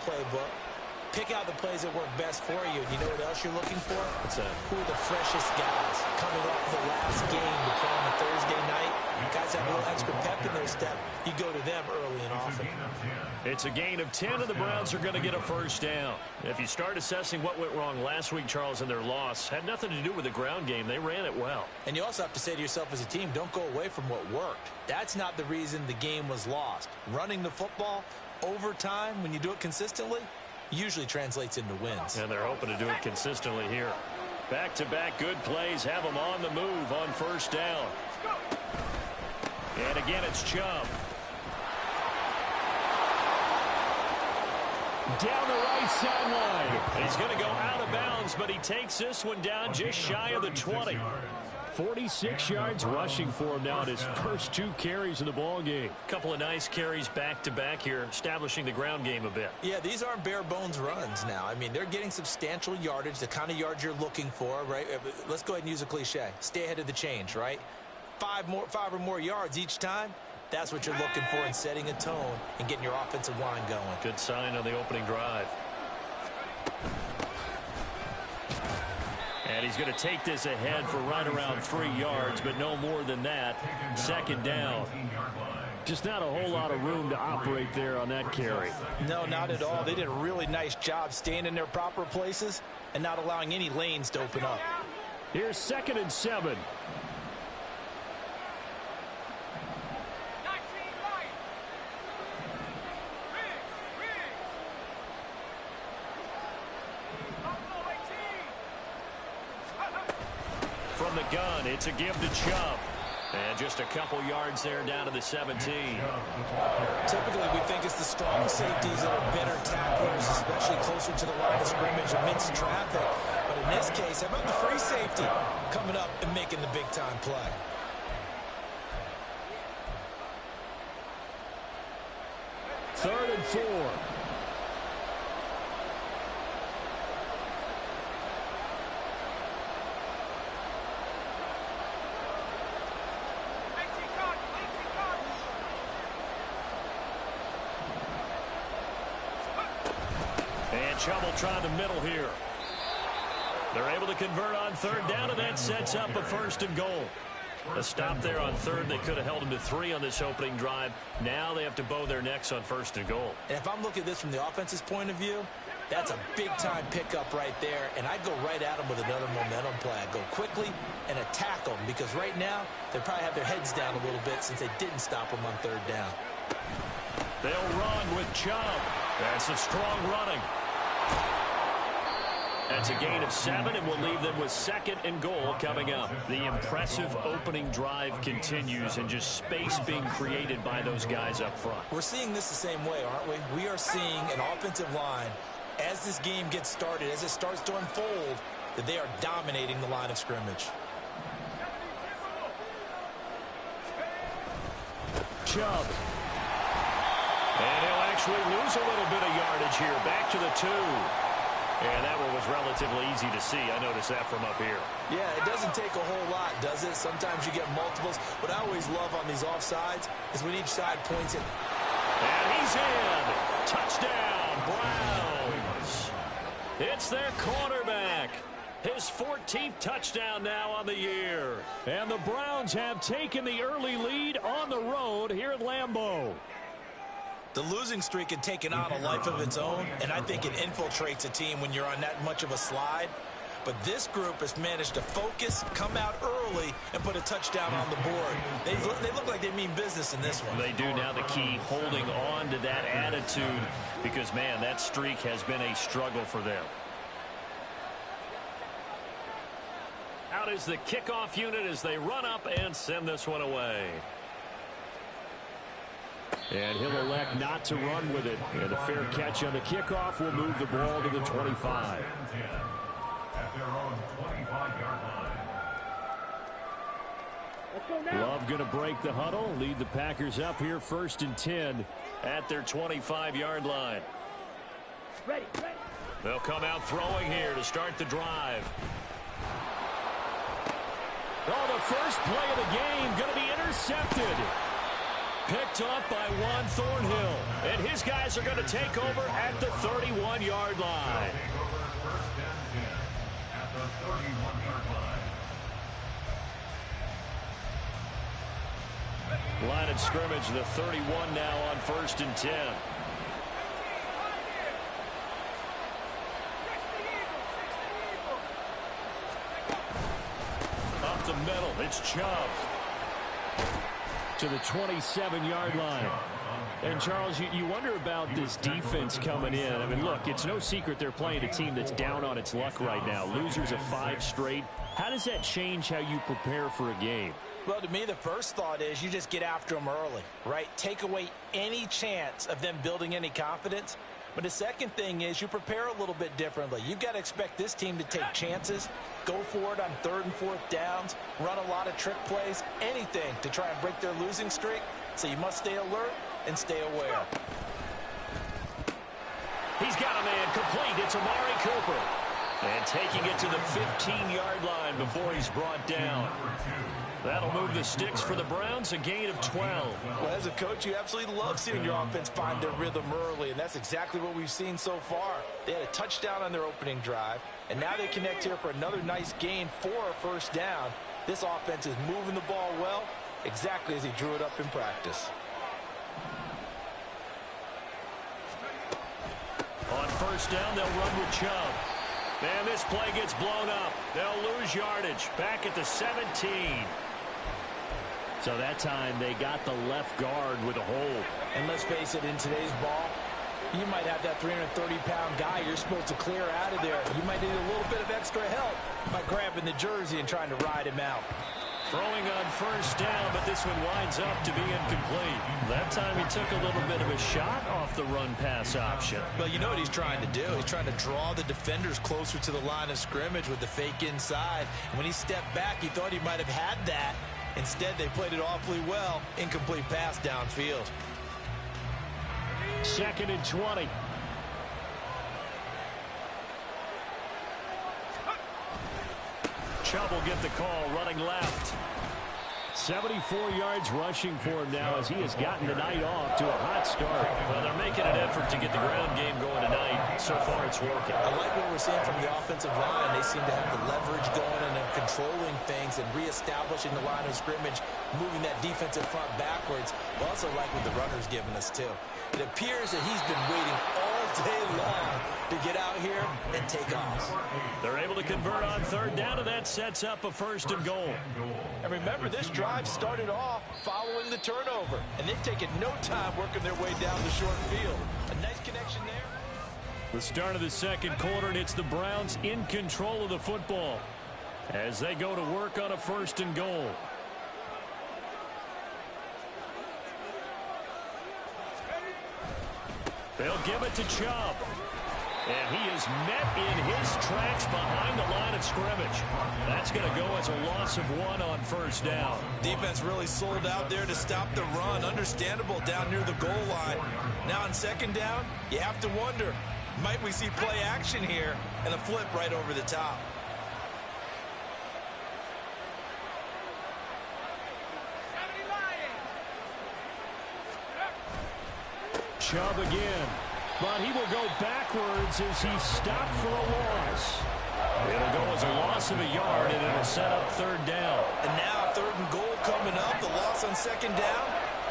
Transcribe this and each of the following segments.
playbook. Pick out the plays that work best for you. And you know what else you're looking for? What's that? Who are the freshest guys coming off the last game to play on a Thursday night? Guys have a little extra pep in their step. You go to them early and often. It's a gain of 10, and the Browns are going to get a first down. If you start assessing what went wrong last week, Charles, in their loss, had nothing to do with the ground game. They ran it well. And you also have to say to yourself as a team, don't go away from what worked. That's not the reason the game was lost. Running the football over time, when you do it consistently, usually translates into wins. And they're hoping to do it consistently here. Back-to-back good plays have them on the move on first down. And again, it's Chubb. Down the right sideline. He's going to go out of bounds, but he takes this one down just shy of the 20. 46 yards rushing for him now in his first 2 carries of the ball game. Couple of nice carries back-to-back here, establishing the ground game a bit. Yeah, these aren't bare-bones runs now. I mean, they're getting substantial yardage, the kind of yards you're looking for, right? Let's go ahead and use a cliche. Stay ahead of the change, right? 5 or more yards each time. That's what you're looking for in setting a tone and getting your offensive line going. Good sign on the opening drive. And he's going to take this ahead for right around 3 yards, but no more than that. Second down. Just not a whole lot of room to operate there on that carry. No, not at all. They did a really nice job staying in their proper places and not allowing any lanes to open up. Here's 2nd and 7. From the gun, it's a give to Chubb. And just a couple yards there down to the 17. Typically, we think it's the strong safeties that are better tacklers, especially closer to the line of scrimmage amidst traffic. But in this case, how about the free safety coming up and making the big-time play? Third and 4. Chubb will try the middle here. They're able to convert on third down, and that sets up a 1st and goal. A stop there on third. They could have held him to 3 on this opening drive. Now they have to bow their necks on 1st and goal. And if I'm looking at this from the offense's point of view, that's a big-time pickup right there, and I go right at them with another momentum play. I go quickly and attack them because right now they probably have their heads down a little bit since they didn't stop them on third down. They'll run with Chubb. That's a strong running. That's a gain of 7, and we'll leave them with 2nd and goal coming up. The impressive opening drive continues, and just space being created by those guys up front. We're seeing this the same way, aren't we? We are seeing an offensive line, as this game gets started, as it starts to unfold, that they are dominating the line of scrimmage. Chubb. And he'll actually lose a little bit of yardage here. Back to the 2. And that one was relatively easy to see. I noticed that from up here. Yeah, it doesn't take a whole lot, does it? Sometimes you get multiples. What I always love on these offsides is when each side points it. And he's in. Touchdown, Browns. It's their cornerback. His 14th touchdown now on the year. And the Browns have taken the early lead on the road here at Lambeau. The losing streak had taken on a life of its own, and I think it infiltrates a team when you're on that much of a slide. But this group has managed to focus, come out early, and put a touchdown on the board. They look like they mean business in this one. They do. Now the key, holding on to that attitude, because, man, that streak has been a struggle for them. Out is the kickoff unit as they run up and send this one away. And he'll elect not to run with it. And a fair catch on the kickoff will move the ball to the 25. Love going to break the huddle, lead the Packers up here 1st and 10 at their 25-yard line. Ready. They'll come out throwing here to start the drive. Oh, the first play of the game going to be intercepted. Picked off by Juan Thornhill. And his guys are going to take over at the 31-yard line. Line of scrimmage, the 31 now on 1st and 10. Up the middle, it's Chubb. To the 27-yard line. And, Charles, you wonder about this defense coming in. I mean, look, it's no secret they're playing a team that's down on its luck right now. Losers of 5 straight. How does that change how you prepare for a game? Well, to me, the first thought is you just get after them early, right? Take away any chance of them building any confidence. But the second thing is you prepare a little bit differently. You've got to expect this team to take chances, go for it on 3rd and 4th downs, run a lot of trick plays, anything to try and break their losing streak. So you must stay alert and stay aware. He's got a man complete. It's Amari Cooper. And taking it to the 15-yard line before he's brought down. That'll move the sticks for the Browns, a gain of 12. Well, as a coach, you absolutely love seeing your offense find their rhythm early, and that's exactly what we've seen so far. They had a touchdown on their opening drive, and now they connect here for another nice gain for a 1st down. This offense is moving the ball well, exactly as he drew it up in practice. On 1st down, they'll run with Chubb. And this play gets blown up. They'll lose yardage back at the 17. So that time they got the left guard with a hold. And let's face it, in today's ball, you might have that 330-pound guy you're supposed to clear out of there. You might need a little bit of extra help by grabbing the jersey and trying to ride him out. Throwing on 1st down, but this one winds up to be incomplete. That time he took a little bit of a shot off the run-pass option. Well, you know what he's trying to do. He's trying to draw the defenders closer to the line of scrimmage with the fake inside. When he stepped back, he thought he might have had that. Instead, they played it awfully well. Incomplete pass downfield. 2nd and 20. Chubb will get the call, running left. 74 yards rushing for him now as he has gotten the night off to a hot start. Well, they're making an effort to get the ground game going tonight. So far, it's working. I like what we're seeing from the offensive line. They seem to have the leverage going and they're controlling things and reestablishing the line of scrimmage, moving that defensive front backwards. I also like what the runner's giving us, too. It appears that he's been waiting all day long to get out here and take off. They're able to convert on 3rd down, and that sets up a 1st and goal. And remember, this drive started off following the turnover, and they've taken no time working their way down the short field. A nice connection there. The start of the 2nd quarter, and it's the Browns in control of the football as they go to work on a 1st and goal. They'll give it to Chubb. And he is met in his tracks behind the line of scrimmage. That's going to go as a loss of 1 on 1st down. Defense really sold out there to stop the run. Understandable down near the goal line. Now on 2nd down, you have to wonder, might we see play action here and a flip right over the top? Chubb again, but he will go backwards as he's stopped for a loss. It'll go as a loss of a yard, and it'll set up 3rd down. And now 3rd and goal coming up, the loss on 2nd down.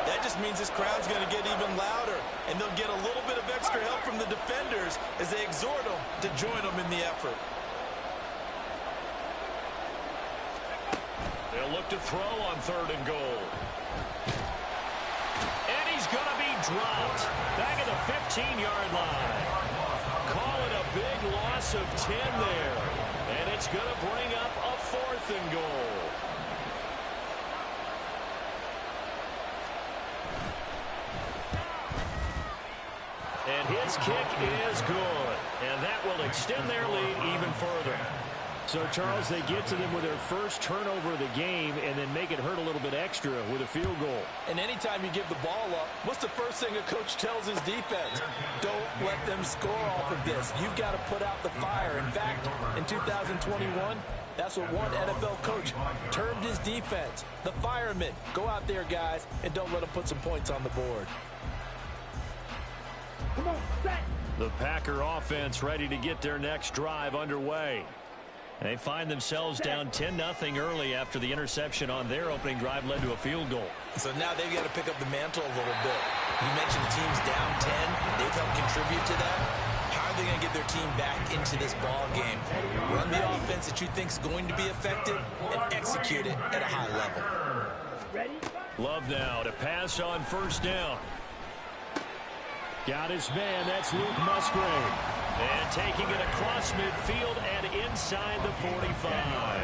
That just means this crowd's going to get even louder, and they'll get a little bit of extra help from the defenders as they exhort them to join them in the effort. They'll look to throw on 3rd and goal. And he's going to be dropped back at the 15-yard line. Call it a big loss of 10 there. And it's going to bring up a 4th and goal. And his kick is good. And that will extend their lead even further. So, Charles, they get to them with their first turnover of the game and then make it hurt a little bit extra with a field goal. And anytime you give the ball up, what's the first thing a coach tells his defense? Don't let them score off of this. You've got to put out the fire. In fact, in 2021, that's what one NFL coach termed his defense. The firemen. Go out there, guys, and don't let them put some points on the board. Come on, set. The Packer offense ready to get their next drive underway. They find themselves down 10-0 early after the interception on their opening drive led to a field goal. So now they've got to pick up the mantle a little bit. You mentioned the team's down 10. They've helped contribute to that. How are they going to get their team back into this ball game? Run the offense that you think is going to be effective and execute it at a high level. Ready? Love now to pass on first down. Got his man. That's Luke Musgrave. And taking it across midfield and inside the 45.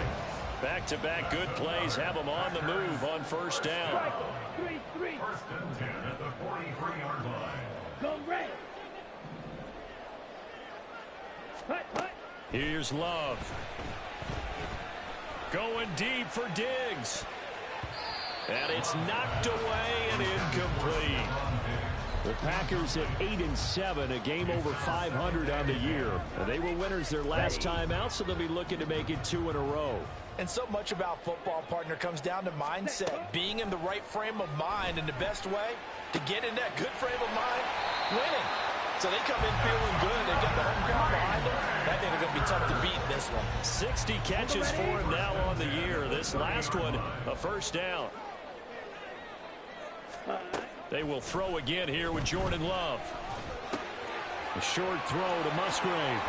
Back-to-back good plays have them on the move on first down. 3-3. First and 10 at the 43-yard line. Go red. Hut, hut. Here's Love. Going deep for Diggs. And it's knocked away and incomplete. The Packers at 8-7, a game over 500 on the year. They were winners their last time out, so they'll be looking to make it 2 in a row. And so much about football, partner, comes down to mindset. Being in the right frame of mind, and the best way to get in that good frame of mind, winning. So they come in feeling good. They've got the home crowd behind them. I think they're going to be tough to beat in this one. 60 catches for him now on the year. This last one, a first down. They will throw again here with Jordan Love. A short throw to Musgrave.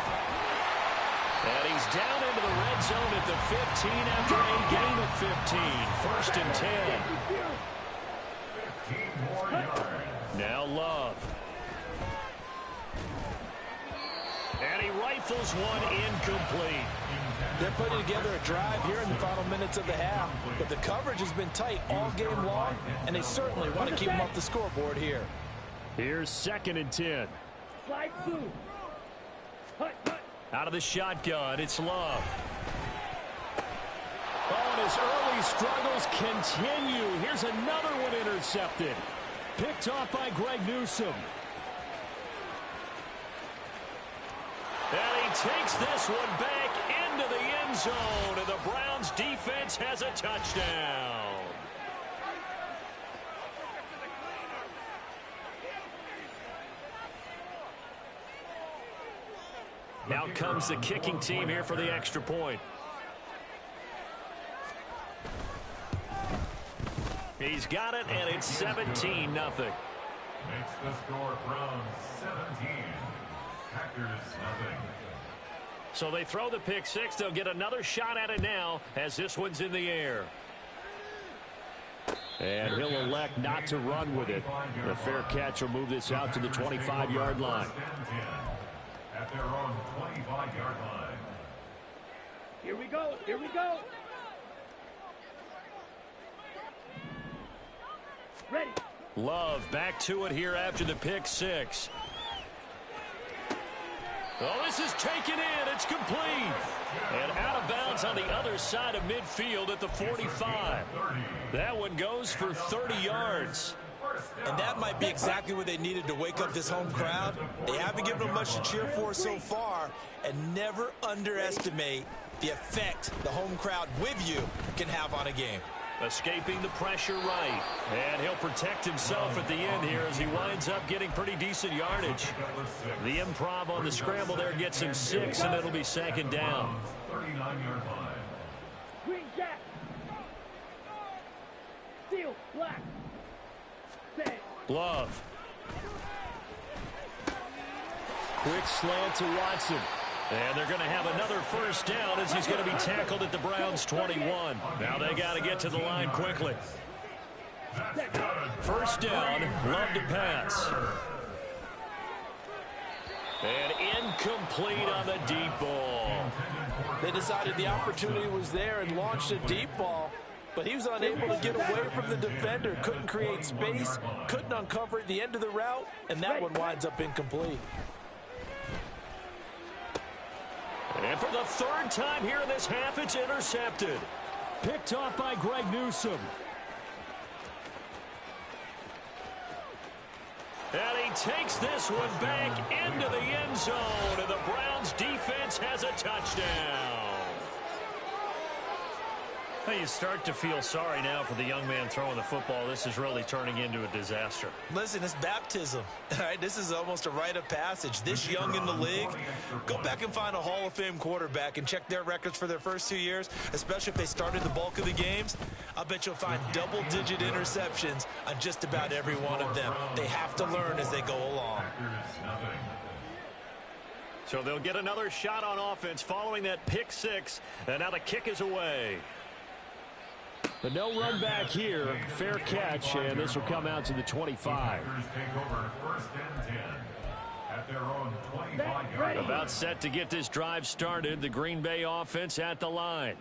And he's down into the red zone at the 15 after a gain of 15. First and 10. 15 more yards. Now Love. And he rifles one incomplete. They're putting together a drive here in the final minutes of the half, but the coverage has been tight all game long, and they certainly want to keep them off the scoreboard here. Here's second and 10. Slide through. Hut, hut. Out of the shotgun, it's Love. Oh, and his early struggles continue. Here's another one intercepted. Picked off by Greg Newsome. And he takes this one back into the end zone, and the Browns defense has a touchdown. Now comes the kicking team here for the extra point. He's got it, and it's 17-0. Makes the score Browns 17. Packers nothing. So they throw the pick six. They'll get another shot at it now as this one's in the air. And he'll elect not to run with it. The fair catch will move this out to the 25-yard line. At their own 25-yard line. Here we go. Here we go. Ready. Love back to it here after the pick six. Oh, this is taken in. It's complete. And out of bounds on the other side of midfield at the 45. That one goes for 30 yards. And that might be exactly what they needed to wake up this home crowd. They haven't given them much to cheer for so far. And never underestimate the effect the home crowd with you can have on a game. Escaping the pressure right. And he'll protect himself at the end here as he winds up getting pretty decent yardage. The improv on the scramble there gets him 6, and it'll be second down. 39-yard line. Green jack. Steel black. Set. Love. Quick slant to Watson. And they're going to have another first down as he's going to be tackled at the Browns' 21. Now they got to get to the line quickly. First down, Love to pass. And incomplete on the deep ball. They decided the opportunity was there and launched a deep ball, but he was unable to get away from the defender, couldn't create space, couldn't uncover at the end of the route, and that one winds up incomplete. And And for the third time here in this half, it's intercepted. Picked off by Greg Newsome. And he takes this one back into the end zone, and the Browns defense has a touchdown. Well, you start to feel sorry now for the young man throwing the football. This is really turning into a disaster. Listen, it's baptism. All right, this is almost a rite of passage. This young in the league, go back and find a Hall of Fame quarterback and check their records for their first 2 years, especially if they started the bulk of the games. I bet you'll find double-digit interceptions on just about every one of them. They have to learn as they go along. So they'll get another shot on offense following that pick six, and now the kick is away. But no run back here. Fair catch, and this will come out to the 25. About set to get this drive started. The Green Bay offense at the line.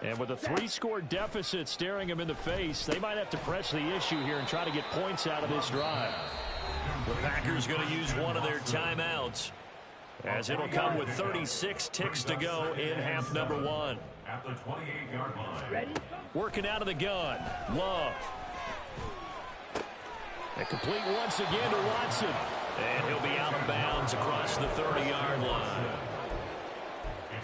And with a 3-score deficit staring them in the face, they might have to press the issue here and try to get points out of this drive. The Packers going to use one of their timeouts, as it'll come with 36 ticks to go in half number one. At the 28-yard line. Ready? Working out of the gun. Love. And complete once again to Watson. And he'll be out of bounds across the 30-yard line.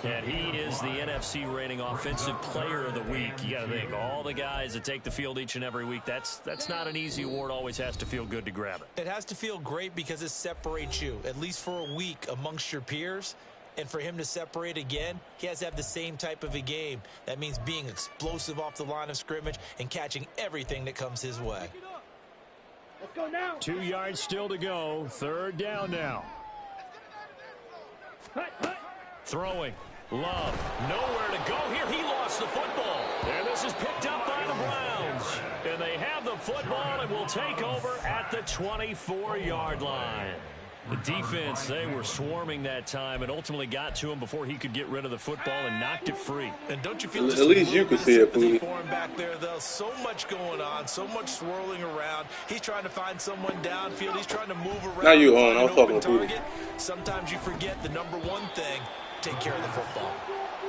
And he is the NFC rating offensive player of the week. You got to think, all the guys that take the field each and every week, that's not an easy award. Always has to feel good to grab it. It has to feel great because it separates you, at least for a week, amongst your peers. And for him to separate again, he has to have the same type of a game. That means being explosive off the line of scrimmage and catching everything that comes his way. Let's go now. 2 yards still to go. Third down now. Hut, hut. Throwing. Love. Nowhere to go here. He lost the football. And this is picked up by the Browns. And they have the football and will take over at the 24-yard line. The defense, they were swarming that time and ultimately got to him before he could get rid of the football and knocked it free. And don't you feel just at least you could see it, Pootie. for him back there, though? So much going on, so much swirling around. He's trying to find someone downfield. He's trying to move around. Now you on. find I was an talking open to Pootie. target. Sometimes you forget the number one thing, take care of the football.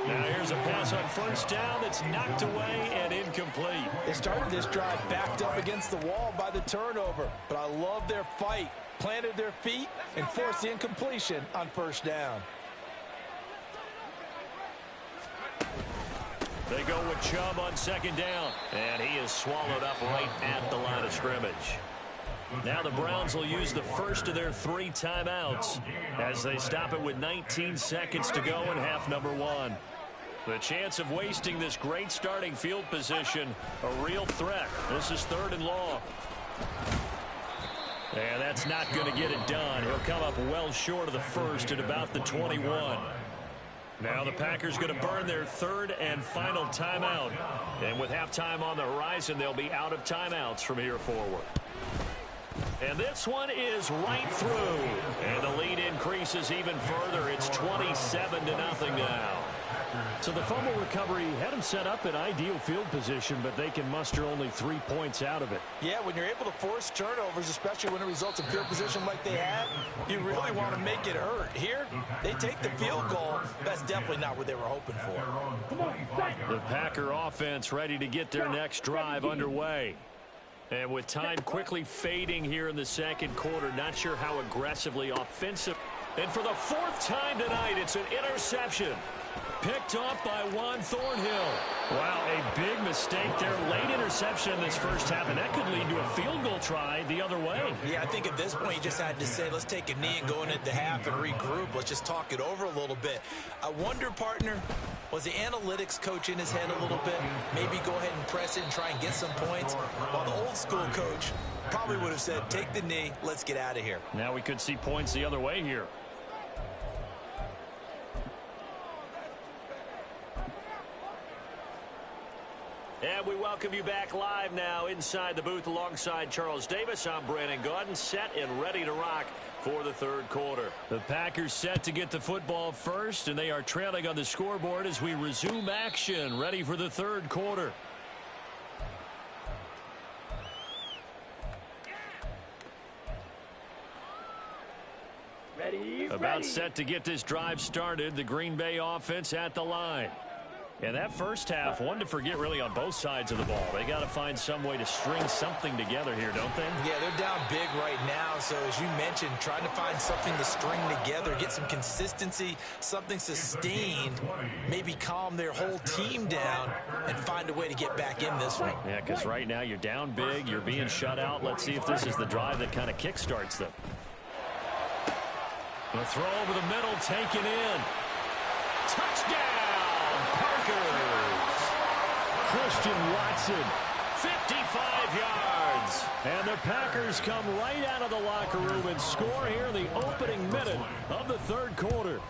Now here's a pass on first down that's knocked away and incomplete. They started this drive backed up against the wall by the turnover, but I love their fight. Planted their feet and forced the incompletion on first down. They go with Chubb on second down, and he is swallowed up right at the line of scrimmage. Now the Browns will use the first of their 3 timeouts as they stop it with 19 seconds to go in half number one. The chance of wasting this great starting field position, a real threat. This is 3rd and long. And that's not going to get it done. He'll come up well short of the first at about the 21. Now the Packers going to burn their 3rd and final timeout. And with halftime on the horizon, they'll be out of timeouts from here forward. And this one is right through. And the lead increases even further. It's 27-0 now. So the fumble recovery had them set up in ideal field position, but they can muster only 3 points out of it. Yeah, when you're able to force turnovers, especially when it results in field position like they had, you really want to make it hurt. Here, they take the field goal. That's definitely not what they were hoping for. Come on, set. The Packer offense ready to get their next drive underway. And with time quickly fading here in the second quarter, not sure how aggressively offensive. And for the 4th time tonight, it's an interception. Picked off by Juan Thornhill. Wow, a big mistake there. Late interception in this first half, and that could lead to a field goal try the other way. Yeah, I think at this point you just had to say, let's take a knee and go into the half and regroup. Let's just talk it over a little bit. I wonder, partner, was the analytics coach in his head a little bit? Maybe go ahead and press it and try and get some points. While the old school coach probably would have said, take the knee, let's get out of here. Now we could see points the other way here. And we welcome you back live now inside the booth alongside Charles Davis. I'm Brandon Gaudin, set and ready to rock for the 3rd quarter. The Packers set to get the football first, and they are trailing on the scoreboard as we resume action, ready for the 3rd quarter. Ready, About About set to get this drive started. The Green Bay offense at the line. And that first half, one to forget really on both sides of the ball. They got to find some way to string something together here, don't they? Yeah, they're down big right now. So as you mentioned, trying to find something to string together, get some consistency, something sustained, maybe calm their whole team down and find a way to get back in this one. Yeah, because right now you're down big, you're being shut out. Let's see if this is the drive that kind of kickstarts them. The throw over the middle, taken in. Touchdown! Christian Watson, 55 yards. And the Packers come right out of the locker room and score here in the opening minute of the third quarter.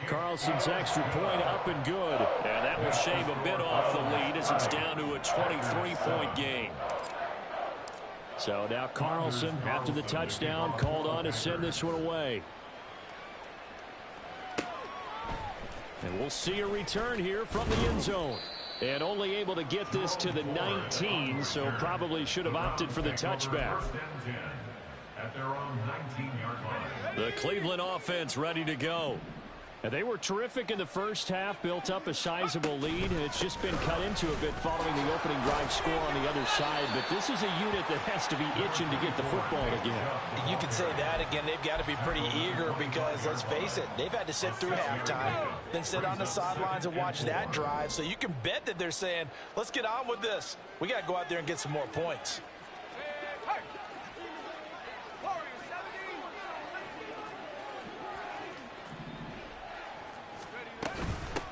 Carlson's extra point up and good. And that will shave a bit off the lead as it's down to a 23-point game. So now Carlson, after the touchdown, called on to send this one away. And we'll see a return here from the end zone. And only able to get this to the 19, so probably should have opted for the touchback. The Cleveland offense ready to go. And they were terrific in the first half, built up a sizable lead, and it's just been cut into a bit following the opening drive score on the other side. But this is a unit that has to be itching to get the football again. You could say that again. They've got to be pretty eager because, let's face it, they've had to sit through halftime, then sit on the sidelines and watch that drive. So you can bet that they're saying, let's get on with this. We got to go out there and get some more points.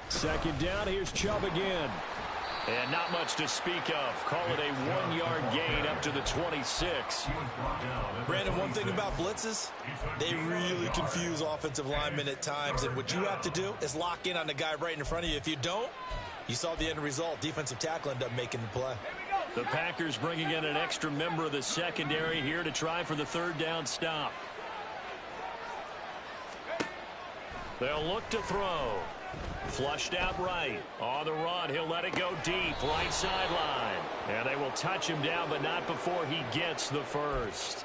Second down, here's Chubb again. And not much to speak of. Call it a 1-yard gain up to the 26. Brandon, one thing about blitzes, they really confuse offensive linemen at times. And what you have to do is lock in on the guy right in front of you. If you don't, you saw the end result. Defensive tackle ended up making the play. The Packers bringing in an extra member of the secondary here to try for the third down stop. They'll look to throw. Flushed out right. On the run, he'll let it go deep. Right sideline. And they will touch him down, but not before he gets the first.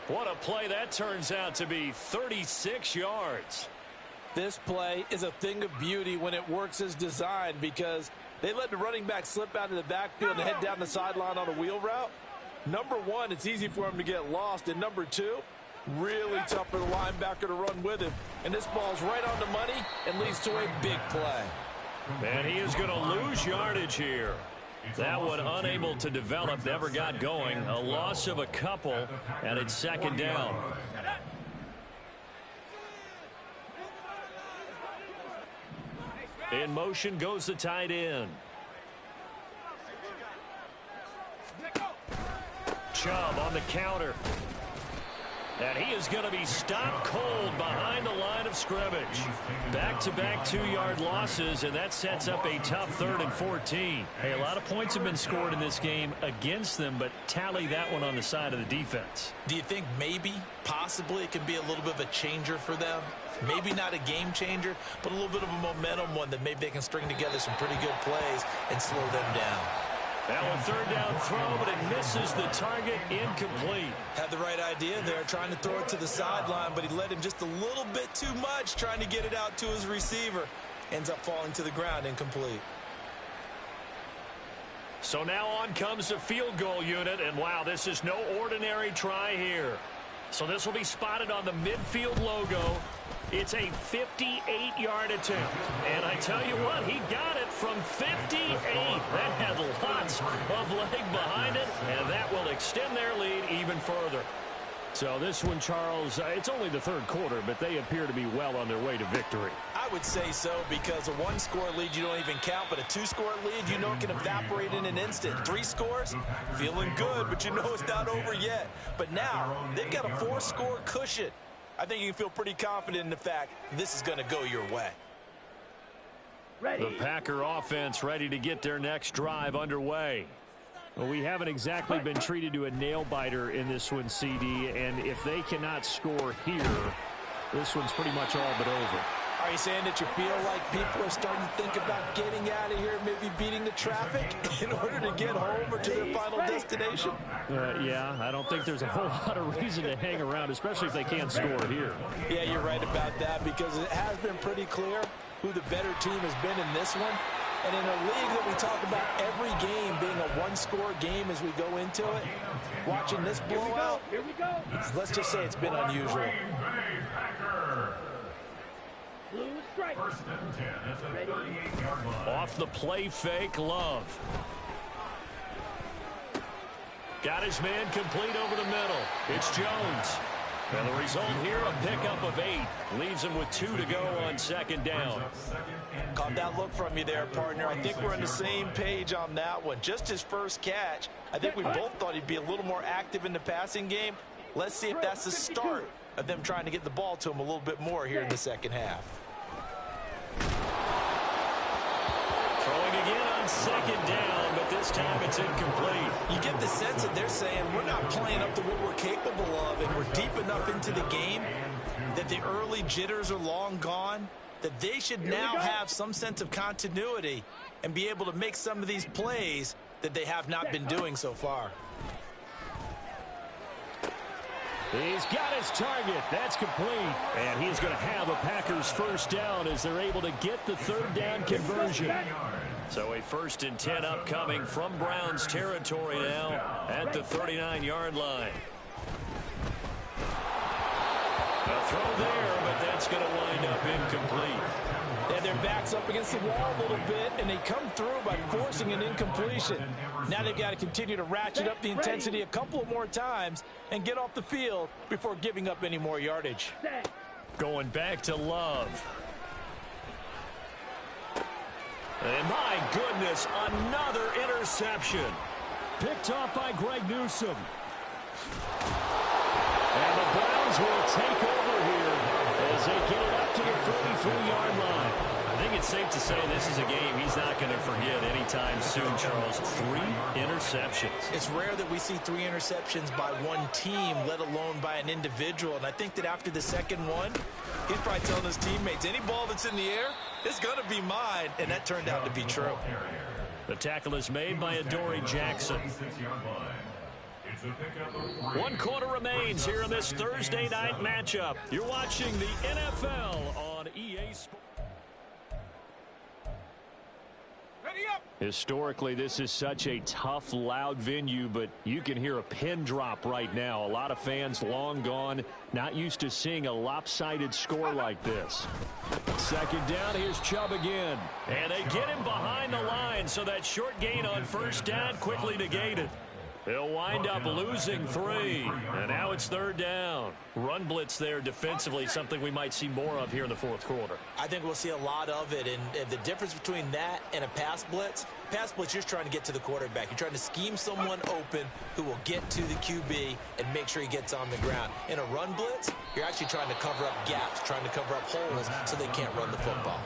What a play that turns out to be. 36 yards. This play is a thing of beauty when it works as designed because they let the running back slip out of the backfield and head down the sideline on a wheel route. Number one, it's easy for him to get lost. And number two, really tough for the linebacker to run with him. And this ball's right on the money and leads to a big play. And he is going to lose yardage here. That one unable to develop, never got going. A loss of a couple, and it's second down. In motion goes the tight end. Chubb on the counter. And he is going to be stopped cold behind the line of scrimmage. Back-to-back 2-yard losses, and that sets up a tough 3rd and 14. Hey, a lot of points have been scored in this game against them, but tally that one on the side of the defense. Do you think maybe, possibly, it can be a little bit of a changer for them? Maybe not a game changer, but a little bit of a momentum one that maybe they can string together some pretty good plays and slow them down. That one third down throw, but it misses the target, incomplete. Had the right idea there, trying to throw it to the sideline, but he let him just a little bit too much, trying to get it out to his receiver. Ends up falling to the ground, incomplete. So now on comes the field goal unit, and wow, this is no ordinary try here. So this will be spotted on the midfield logo. It's a 58-yard attempt. And I tell you what, he got it from 58. That had lots of leg behind it, and that will extend their lead even further. So this one, Charles, it's only the third quarter, but they appear to be well on their way to victory. I would say so, because a 1-score lead you don't even count, but a 2-score lead you know can evaporate in an instant. 3 scores, feeling good, but you know it's not over yet. But now they've got a 4-score cushion. I think you can feel pretty confident in the fact this is going to go your way. Ready. The Packer offense ready to get their next drive underway. Well, we haven't exactly been treated to a nail-biter in this one, CD, and if they cannot score here, this one's pretty much all but over. I Are you saying that you feel like people are starting to think about getting out of here, maybe beating the traffic in order to get home or to their final destination? Yeah, I don't think there's a whole lot of reason to hang around, especially if they can't score here. Yeah, you're right about that, because it has been pretty clear who the better team has been in this one. And in a league that we talk about every game being a one-score game as we go into it, watching this blowout, Here we go. let's just say it's been unusual. Blue strike. First and 10 at the 38-yard line. Off the play fake, Love. Got his man complete over the middle. It's Jones. And the result here, a pickup of 8. Leaves him with 2 to go on second down. Caught that look from you there, partner. I think we're on the same page on that one. Just his first catch. I think we both thought he'd be a little more active in the passing game. Let's see if that's the start of them trying to get the ball to him a little bit more here in the second half. Throwing again on second down, but this time it's incomplete. You get the sense that they're saying we're not playing up to what we're capable of, and we're deep enough into the game that the early jitters are long gone, that they should now have some sense of continuity and be able to make some of these plays that they have not been doing so far. He's got his target. That's complete. And he's going to have a Packers first down as they're able to get the third down conversion. So a 1st and 10 upcoming from Browns territory now at the 39-yard line. A throw there, but that's going to wind up incomplete. Yeah, their back's up against the wall a little bit, and they come through by forcing an incompletion. Now they've got to continue to ratchet up the intensity a couple of more times and get off the field before giving up any more yardage. Going back to Love. And my goodness, another interception. Picked off by Greg Newsome. And the Browns will take over here as they get it up to the 43-yard line. I think it's safe to say this is a game he's not going to forget anytime soon, Charles. 3 interceptions. It's rare that we see 3 interceptions by one team, let alone by an individual. And I think that after the second one, he's probably telling his teammates, any ball that's in the air, it's going to be mine. And that turned out to be true. The tackle is made by Adoree Jackson. 1 quarter remains here in this Thursday night matchup. You're watching the NFL on EA Sports. Historically, this is such a tough, loud venue, but you can hear a pin drop right now. A lot of fans long gone, not used to seeing a lopsided score like this. Second down, here's Chubb again. And they get him behind the line, so that short gain on first down quickly negated. They'll wind up losing 3, and now it's third down. Run blitz there defensively, something we might see more of here in the fourth quarter. I think we'll see a lot of it, and the difference between that and a pass blitz, you're just trying to get to the quarterback. You're trying to scheme someone open who will get to the QB and make sure he gets on the ground. In a run blitz, you're actually trying to cover up gaps, trying to cover up holes so they can't run the football.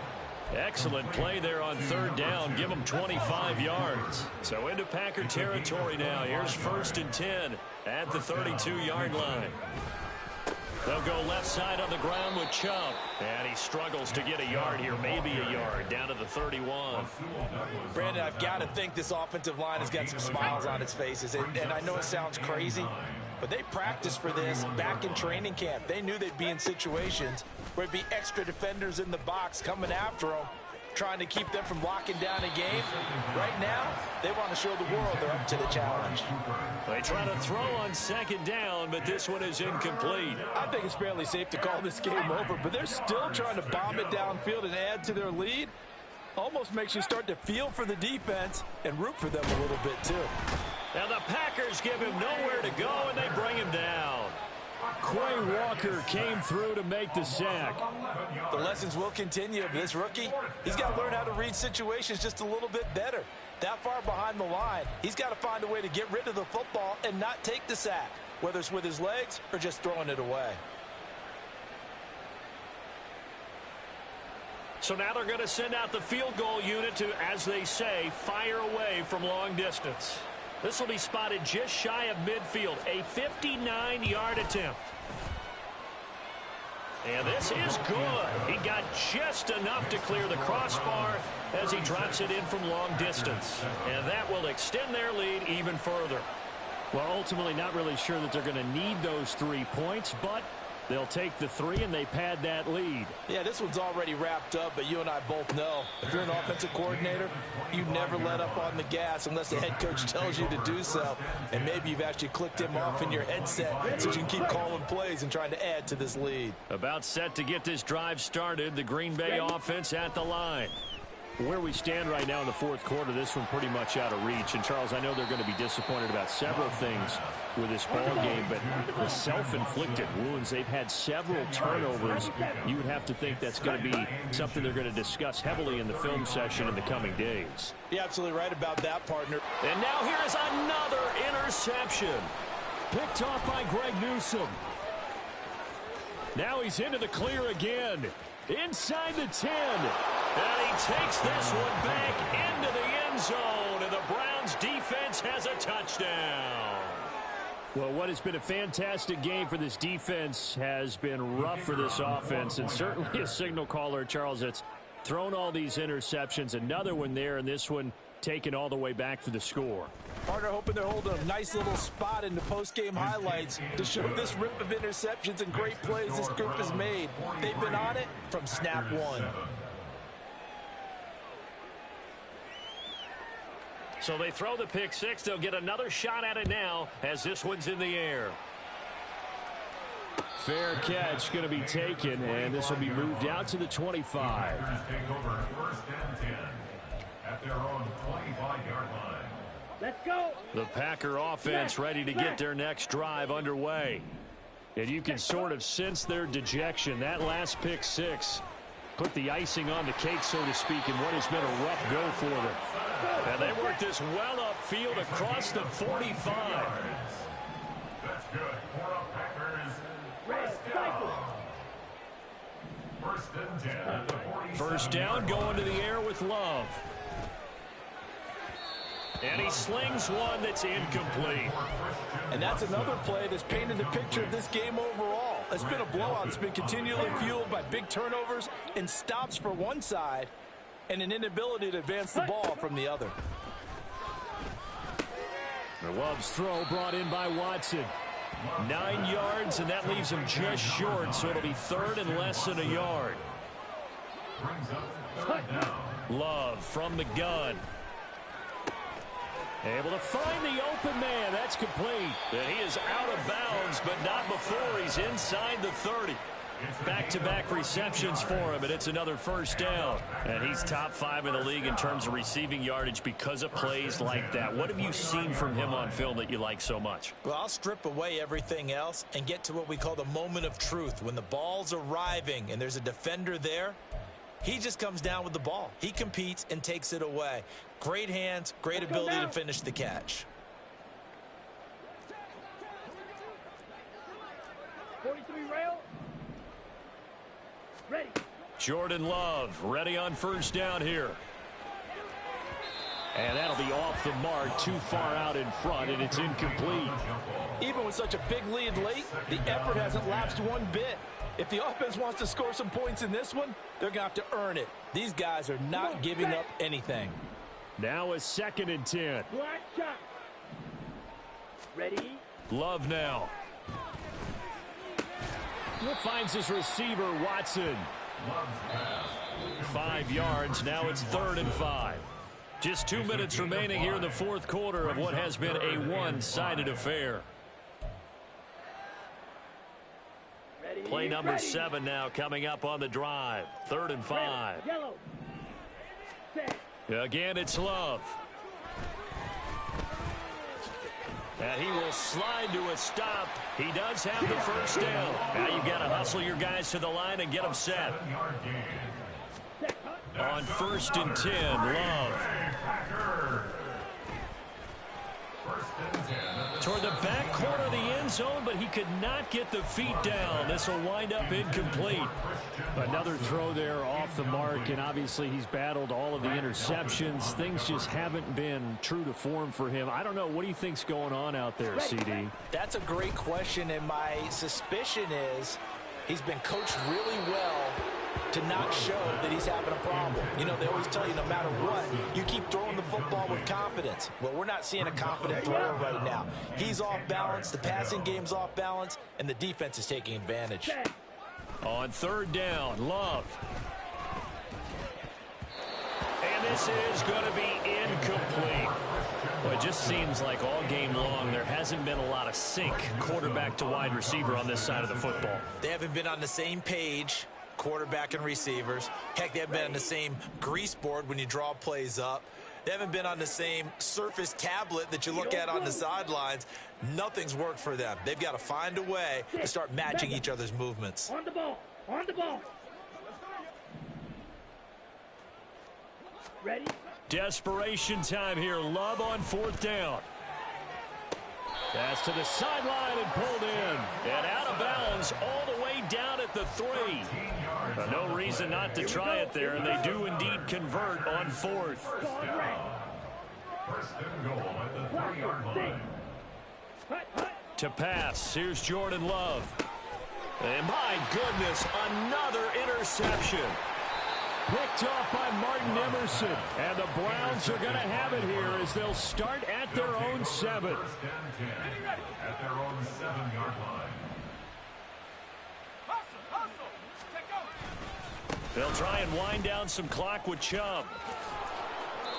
Excellent play there on third down. Give them 25 yards. So into Packer territory now. Here's 1st and 10 at the 32-yard line. They'll go left side on the ground with Chubb. And he struggles to get a yard here, maybe a yard, down to the 31. Brandon, I've got to think this offensive line has got some smiles on its faces. And I know it sounds crazy, but they practiced for this back in training camp. They knew they'd be in situations where it'd be extra defenders in the box coming after them, trying to keep them from locking down a game. Right now, they want to show the world they're up to the challenge. They try to throw on second down, but this one is incomplete. I think it's fairly safe to call this game over, but they're still trying to bomb it downfield and add to their lead. Almost makes you start to feel for the defense and root for them a little bit, too. Now the Packers give him nowhere to go, and they bring him down. Quay Walker came through to make the sack. The lessons will continue of this rookie. He's got to learn how to read situations just a little bit better. That far behind the line, he's got to find a way to get rid of the football and not take the sack, whether it's with his legs or just throwing it away. So now they're going to send out the field goal unit to, as they say, fire away from long distance. This will be spotted just shy of midfield, a 59-yard attempt. And this is good. He got just enough to clear the crossbar as he drops it in from long distance. And that will extend their lead even further. Well, ultimately not really sure that they're going to need those 3 points, but they'll take the 3 and they pad that lead. Yeah, this one's already wrapped up, but you and I both know if you're an offensive coordinator, you never let up on the gas unless the head coach tells you to do so. And maybe you've actually clicked him off in your headset so you can keep calling plays and trying to add to this lead. About set to get this drive started, the Green Bay offense at the line. Where we stand right now in the fourth quarter, this one pretty much out of reach. And, Charles, I know they're going to be disappointed about several things with this ball game, but the self-inflicted wounds, they've had several turnovers. You would have to think that's going to be something they're going to discuss heavily in the film session in the coming days. You're absolutely right about that, partner. And now here's another interception. Picked off by Greg Newsome. Now he's into the clear again. Inside the 10. And he takes this one back into the end zone, and the Browns defense has a touchdown. Well, what has been a fantastic game for this defense has been rough for this offense, and certainly a signal caller, Charles, that's thrown all these interceptions. Another one there, and this one taken all the way back for the score. Partner hoping they're holding a nice little spot in the post-game highlights to show this rip of interceptions and great plays this group has made. They've been on it from snap one. So they throw the pick six. They'll get another shot at it now as this one's in the air. Fair catch going to be taken, and this will be moved out to the 25. Take over first and 10 at their own 25-yard line. Let's go. The Packer offense ready to get their next drive underway. And you can sort of sense their dejection. That last pick six put the icing on the cake, so to speak, in what has been a rough go for them. And they work this well upfield across the 45. That's good. For the Packers, first down. First and 10 at the 47. First down going to the air with Love. And he slings one that's incomplete. And that's another play that's painted the picture of this game overall. It's been a blowout. It's been continually fueled by big turnovers and stops for one side and an inability to advance the ball from the other. The Love's throw brought in by Watson. 9 yards, and that leaves him just short, so it'll be third and less than a yard. Brings up third down. Love from the gun. Able to find the open man. That's complete. And he is out of bounds, but not before he's inside the 30. Back-to-back receptions for him, and it's another first down. And he's top 5 in the league in terms of receiving yardage because of plays like that. What have you seen from him on film that you like so much? Well, I'll strip away everything else and get to what we call the moment of truth. When the ball's arriving and there's a defender there, he just comes down with the ball. He competes and takes it away. Great hands, great ability to finish the catch. 43 rail. Ready. Jordan Love ready on first down here. And that'll be off the mark, too far out in front, and it's incomplete. Even with such a big lead late, the effort hasn't lapsed one bit. If the offense wants to score some points in this one, they're going to have to earn it. These guys are not giving up anything. Now a 2nd and 10. Black shot. Ready. Love now. Finds his receiver, Watson. 5 yards. Now it's 3rd and 5. Just 2 minutes remaining here in the fourth quarter of what has been a one-sided affair. Ready. Play number Ready. 7 now coming up on the drive. 3rd and 5. Yellow. Set. Again, it's Love. And he will slide to a stop. He does have the first down. Now you've got to hustle your guys to the line and get them set. On 1st and 10, Love. Toward the back corner of the end zone, but he could not get the feet down. This will wind up incomplete. Another throw there off the mark, and obviously he's battled all of the interceptions. Things just haven't been true to form for him. I don't know. What do you think's going on out there, CD? That's a great question, and my suspicion is He's been coached really well to not show that he's having a problem. You know, they always tell you no matter what, you keep throwing the football with confidence. Well, we're not seeing a confident thrower right now. He's off balance, the passing game's off balance, and the defense is taking advantage. On third down, Love. And this is going to be incomplete. Well, it just seems like all game long there hasn't been a lot of sync quarterback to wide receiver on this side of the football. They haven't been on the same page, quarterback and receivers. Heck, they haven't been on the same grease board when you draw plays up. They haven't been on the same surface tablet that you look at on the sidelines. Nothing's worked for them. They've got to find a way to start matching each other's movements. On the ball. On the ball. Ready? Desperation time here. Love on fourth down. Pass to the sideline and pulled in. And out of bounds all the way down at the 3. No reason not to try it there, and they do indeed convert on fourth. First and goal at the 3-yard line. To pass, here's Jordan Love. And my goodness, another interception. Picked off by Martin Emerson. And the Browns are going to have it here as they'll start at their own 7. First and 10 at their own 7-yard line. They'll try and wind down some clock with Chubb.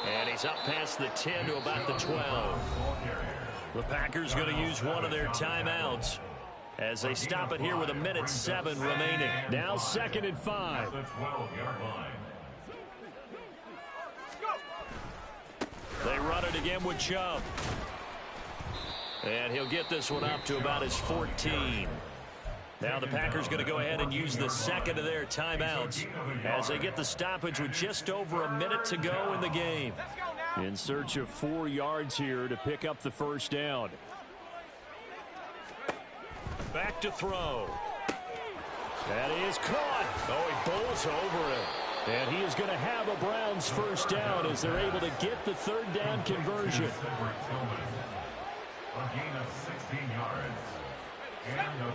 And he's up past the 10 to about the 12. The Packers going to use one of their timeouts as they stop it here with 1:07 remaining. Now 2nd and 5. The 12-yard line. They run it again with Chubb. And he'll get this one up to about his 14. Now the Packers going to go ahead and use the second of their timeouts as they get the stoppage with just over a minute to go in the game. In search of 4 yards here to pick up the first down. Back to throw. That is caught. Oh, he bowls over it. And he is going to have a Browns first down as they're able to get the third down conversion. A gain of 16 yards.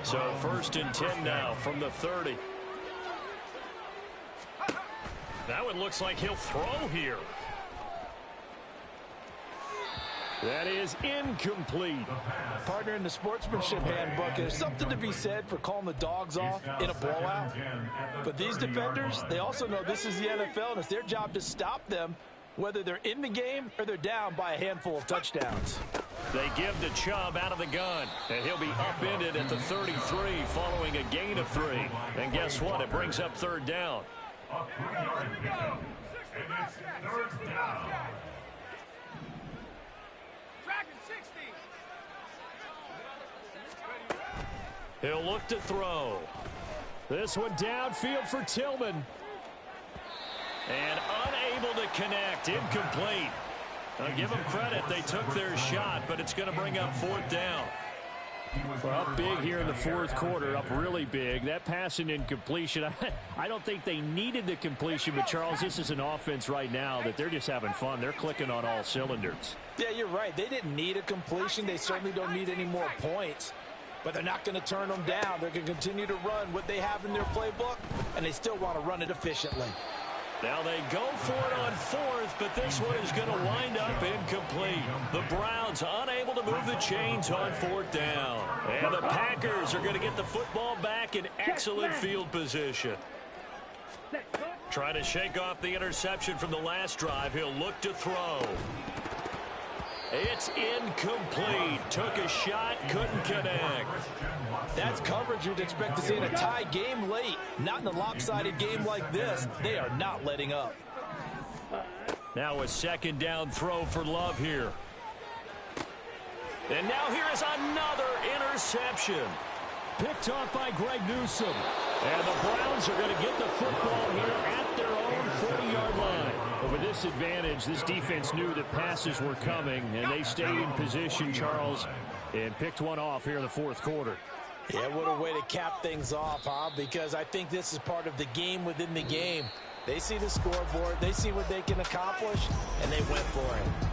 So 1st and 10 now from the 30. That one looks like he'll throw here. That is incomplete. Partner, in the sportsmanship handbook, there's something to be said for calling the dogs off in a blowout. But these defenders, they also know this is the NFL, and it's their job to stop them, whether they're in the game or they're down by a handful of touchdowns. They give to Chubb out of the gun, and he'll be upended at the 33 following a gain of 3. And guess what? It brings up third down. A 3-yard pickup. And it's third down. He'll look to throw. This one downfield for Tillman. And unable to connect. Incomplete. I'll give them credit. They took their shot, but it's going to bring up fourth down. Well, up big here in the fourth quarter, up really big. That pass and incompletion, I don't think they needed the completion, but Charles, this is an offense right now that they're just having fun. They're clicking on all cylinders. Yeah, you're right. They didn't need a completion. They certainly don't need any more points. But they're not going to turn them down. They're going to continue to run what they have in their playbook, and they still want to run it efficiently. Now they go for it on fourth, but this one is going to wind up incomplete. The Browns unable to move the chains on fourth down. And the Packers are going to get the football back in excellent field position. Trying to shake off the interception from the last drive. He'll look to throw. It's incomplete. Took a shot, couldn't connect. That's coverage you'd expect to see in a tie game late. Not in a lopsided game like this. They are not letting up. Now a second down throw for Love here. And now here is another interception. Picked off by Greg Newsome. And the Browns are going to get the football here at their own 40-yard line. But with this advantage, this defense knew that passes were coming, and they stayed in position, Charles, and picked one off here in the fourth quarter. Yeah, what a way to cap things off, huh? Because I think this is part of the game within the game. They see the scoreboard, they see what they can accomplish, and they went for it.